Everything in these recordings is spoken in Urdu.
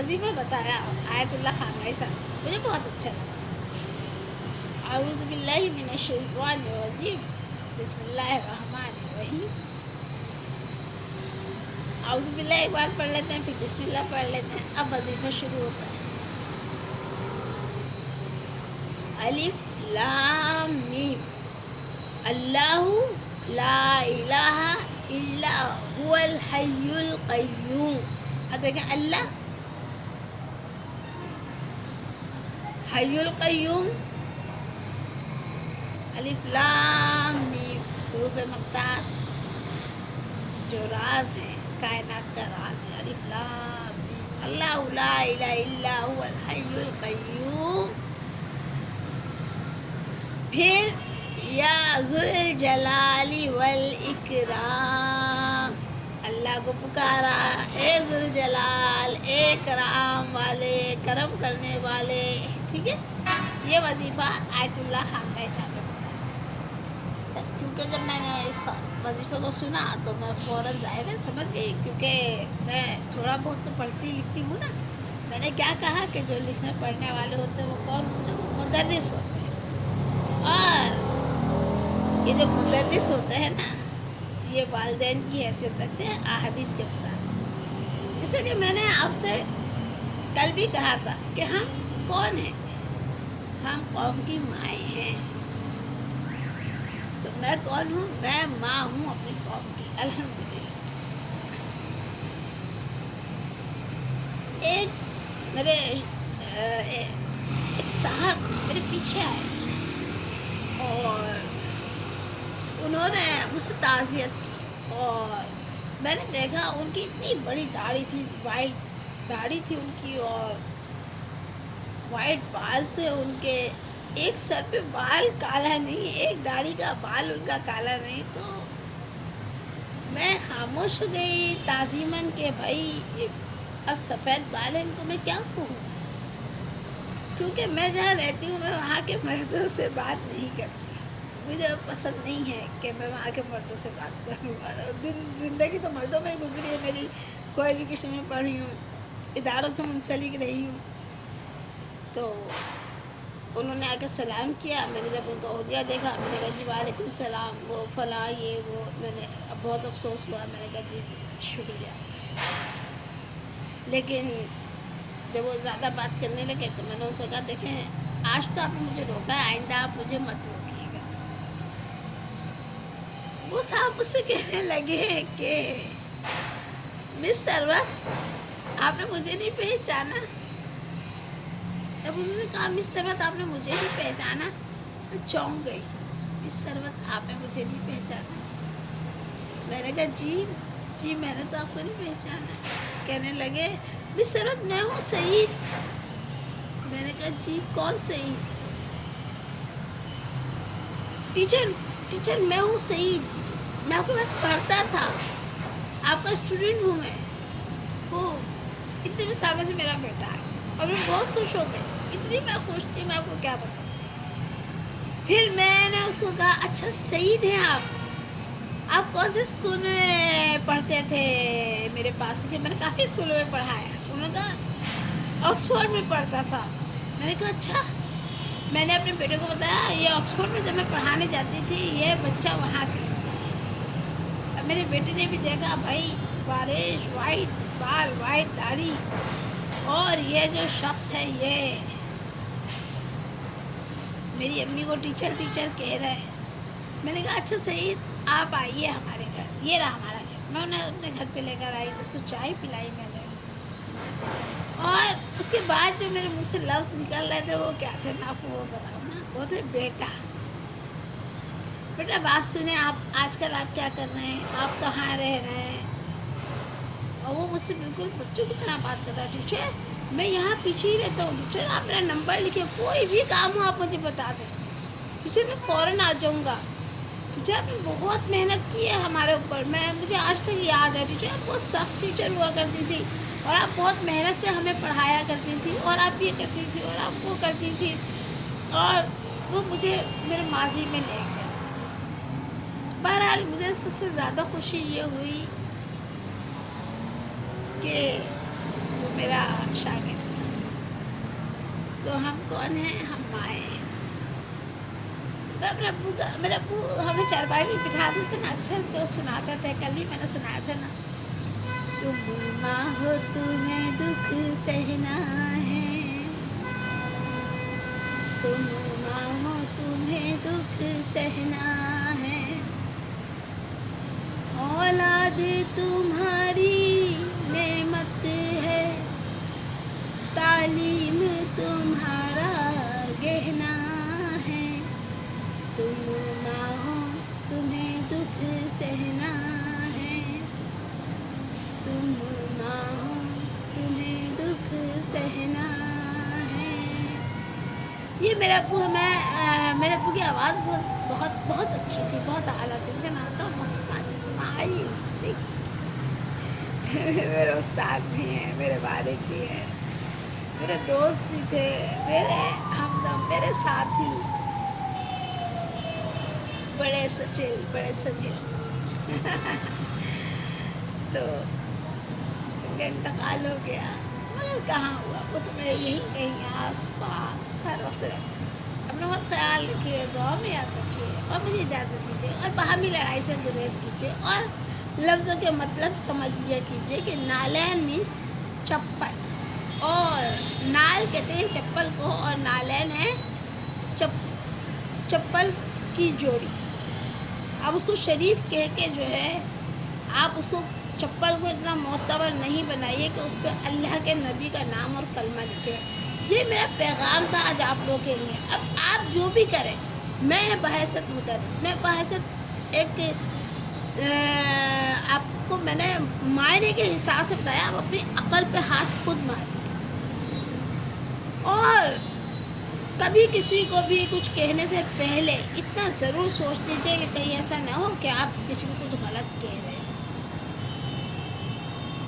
وظیفہ بتایا آیت اللہ خامنئی صاحب، مجھے بہت اچھا لگا۔ اعوذ باللہ من الشیطان الرجیم، بسم اللہ الرحمن الرحیم۔ اعوذ باللہ ایک بار پڑھ لیتے ہیں، پھر بسم اللہ پڑھ لیتے ہیں، اب وظیفہ شروع ہوتا ہے۔ الف لام میم، اللہ لا الہ الا هو الحی القیوم۔ اب دیکھیں اللہ حی القیوم، الف لام میم، حروف مقطع جو راز ہے، کائنات کا راز ہے، الف لام میم، اللہ لا الہ الا هو الحی القیوم۔ پھر یا ذوالجلال والاکرام، اللہ کو پکارا، اے ذوالجلال، اے کرام والے، کرم کرنے والے، ٹھیک ہے۔ یہ وظیفہ آیت اللہ خامنئی صاحب نے بتایا، کیونکہ جب میں نے اس وظیفے کو سنا تو میں فوراً ظاہر ہے سمجھ گئی، کیونکہ میں تھوڑا بہت تو پڑھتی لکھتی ہوں نا۔ میں نے کیا کہا کہ جو لکھنے پڑھنے والے ہوتے ہیں وہ کون ہوتے ہیں؟ مدرس ہوتے ہیں، اور یہ جو مدرس ہوتے ہیں نا، یہ والدین کی حیثیت رکھتے ہیں احادیث کے مطابق۔ جیسے کہ میں نے آپ سے کل بھی کہا تھا کہ ہم کون ہیں؟ ہم قوم کی مائیں ہیں۔ تو میں کون ہوں؟ میں ماں ہوں اپنی قوم کی، الحمدللہ۔ ایک صاحب میرے پیچھے آئے اور انہوں نے مجھ سے تعزیت کی، اور میں نے دیکھا ان کی اتنی بڑی داڑھی تھی، وائٹ داڑھی تھی ان کی، اور وائٹ بال تھے ان کے، ایک سر پہ بال کالا نہیں، ایک داڑھی کا بال ان کا کالا نہیں۔ تو میں خاموش ہو گئی تعظیماً کہ بھائی اب سفید بال ہیں، ان کو میں کیا کہوں، کیونکہ میں جہاں رہتی ہوں میں وہاں کے مردوں سے بات نہیں کرتی، مجھے پسند نہیں ہے کہ میں وہاں کے مردوں سے بات کروں۔ زندگی تو مردوں میں ہی گزری ہے میری، کو ایجوکیشن میں پڑھی ہوں، اداروں سے منسلک رہی ہوں۔ تو انہوں نے آ کے سلام کیا، میں نے جب ان کا عہدہ دیکھا میں نے کہا جی وعلیکم السلام، وہ فلاں یہ وہ، میں نے اب بہت افسوس ہوا، میں نے کہا جی شکریہ۔ لیکن جب وہ زیادہ بات کرنے لگے تو میں نے ان سے کہا دیکھیں آج تو آپ نے مجھے روکا ہے، آئندہ آپ مجھے مت روکیے گا۔ وہ صاحب مجھ سے کہنے لگے کہ مس ثروت آپ نے مجھے نہیں پہچانا۔ جب انہوں نے کہا مس ثروت آپ نے مجھے نہیں پہچانا، میں چونک گئی، مس ثروت آپ نے مجھے نہیں پہچانا۔ میں نے کہا جی میں نے تو آپ کو نہیں پہچانا۔ کہنے لگے مس ثروت میں ہوں سعید۔ میں نے کہا جی کون سعید؟ ٹیچر میں ہوں سعید، میں آپ کے پاس پڑھتا تھا، آپ کا اسٹوڈنٹ ہوں میں۔ وہ اتنے میں سامنے سے میرا بیٹا ہے اور میں بہت خوش ہو گئی، اتنی میں خوش تھی میں آپ کو کیا بتاؤں۔ پھر میں نے اس کو کہا اچھا سعید ہیں آپ کون سے اسکول میں پڑھتے تھے میرے پاس؟ کیونکہ میں نے کافی اسکولوں میں پڑھا ہے۔ انہوں نے کہا آکسفورڈ میں پڑھتا تھا۔ میں نے کہا اچھا۔ میں نے اپنے بیٹے کو بتایا یہ آکسفورڈ میں جب میں پڑھانے جاتی تھی یہ بچہ وہاں تھا۔ اب میرے بیٹے نے بھی دیکھا بھائی بارش، وائٹ بال، وائٹ داڑھی، اور یہ جو شخص ہے یہ میری امی کو ٹیچر کہہ رہا ہے۔ میں نے کہا اچھا سعید آپ آئیے ہمارے گھر، یہ رہا ہمارا گھر۔ میں انہیں اپنے گھر پہ لے کر آئی، اس کو چائے پلائی میں نے، اور اس کے بعد جو میرے منہ سے لفظ نکل رہے تھے وہ کیا تھے میں آپ کو وہ بتاؤں نا، وہ تھے بیٹا بات سنیں، آپ آج کل آپ کیا کر رہے ہیں، آپ کہاں رہ رہے ہیں؟ اور وہ مجھ سے بالکل بچوں کی طرح بات کر رہا ہے، ٹیچر میں یہاں پیچھے ہی رہتا ہوں، ٹیچر آپ میرا نمبر لکھیں، کوئی بھی کام ہو آپ مجھے بتا دیں ٹیچر، میں فوراً آ جاؤں گا۔ ٹیچر آپ نے بہت محنت کی ہے ہمارے اوپر، مجھے آج تک یاد ہے ٹیچر آپ بہت سخت ٹیچر ہوا کرتی تھی، اور آپ بہت محنت سے ہمیں پڑھایا کرتی تھی، اور آپ یہ کرتی تھی اور آپ وہ کرتی تھی۔ اور وہ مجھے میرے ماضی میں لے گیا۔ بہرحال مجھے سب سے زیادہ خوشی یہ ہوئی کہ وہ میرا شاگرد تھا. تو ہم کون ہیں؟ ہم مائیں ہیں. میرے ابو ہمیں چارپائی میں بٹھاتے تھے نا اکثر، تو سناتا تھا. کل بھی میں نے سنایا تھا نا، تم ماں ہو تمہیں دکھ سہنا ہے، تم ماں ہو تمہیں دکھ سہنا ہے، اولاد تمہاری نعمت ہے، تعلیم تمہارا گہنا ہے، تم ماں ہو تمہیں دکھ سہنا ہے، تم ماں ہو تمہیں دکھ سہنا ہے. یہ میرے ابو میرے ابو کی آواز بہت بہت اچھی تھی، بہت اعلیٰ تھی. ان کا نام تھا محمد اسماعیل صدیقی. میرے استاد بھی ہیں، میرے والد بھی ہیں، میرے دوست بھی تھے، میرے ہمدم، میرے ساتھی، بڑے سچل، بڑے سجل. تو ان کا انتقال ہو گیا، مگر کہاں ہوا، وہ تو میرے یہی کہیں آس پاس ہر وقت رہتے. اپنا بہت خیال رکھیے، دعا میں یاد رکھیے، اور مجھے اجازت دیجیے، اور باہمی لڑائی سے گریز کیجیے، اور لفظوں کے مطلب سمجھ لیا کیجیے کہ نالین مین چپل، اور نال کہتے ہیں چپل کو، اور نالین ہے چپل کی جوڑی. آپ اس کو شریف کہہ کے جو ہے آپ اس کو چپل کو اتنا معتبر نہیں بنائیے کہ اس پہ اللہ کے نبی کا نام اور کلمہ لکھے. یہ میرا پیغام تھا آج آپ لوگوں کے لیے. اب آپ جو بھی کریں، میں بحیثیت مدرس، میں بحیثیت ایک آپ کو میں نے معائنے کے حساب سے بتایا، آپ اپنی عقل پہ ہاتھ خود ماریے، اور کبھی کسی کو بھی کچھ کہنے سے پہلے اتنا ضرور سوچ لیجیے کہ کہیں ایسا نہ ہو کہ آپ کسی کو کچھ غلط کہہ رہے ہیں.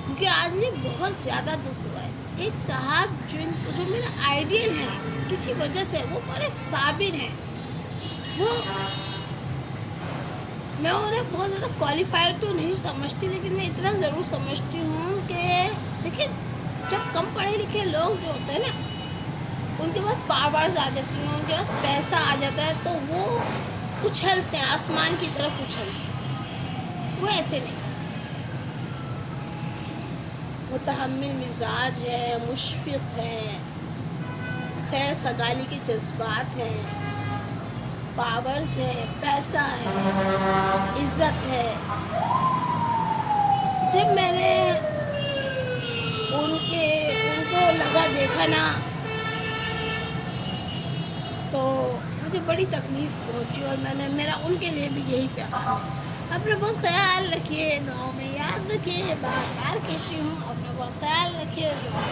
کیونکہ آج مجھے بہت زیادہ دکھ ہوا ہے. ایک صاحب جو میرا آئیڈیل ہیں، کسی وجہ سے وہ بڑے صابر ہیں، میں انہیں بہت زیادہ کوالیفائڈ تو نہیں سمجھتی، لیکن میں اتنا ضرور سمجھتی ہوں کہ دیکھیں، جب کم پڑھے لکھے لوگ جو ہوتے ہیں نا، ان کے پاس پاورز آ جاتی ہیں، ان کے پاس پیسہ آ جاتا ہے، تو وہ اچھلتے ہیں، آسمان کی طرف اچھلتے ہیں. وہ ایسے نہیں، متحمل مزاج ہے، مشفق ہے، خیر سگالی کے جذبات ہیں، پاورز ہے، پیسہ ہے، عزت ہے. جب میں نے ان کو لگا دیکھا نا، تو مجھے بڑی تکلیف پہنچی، اور میرا ان کے لیے بھی یہی پیغام ہے. اپنا بہت خیال رکھیے، دعاؤں میں یاد رکھیے، بار بار کہتی ہوں، اپنا بہت خیال رکھیے، دعاؤں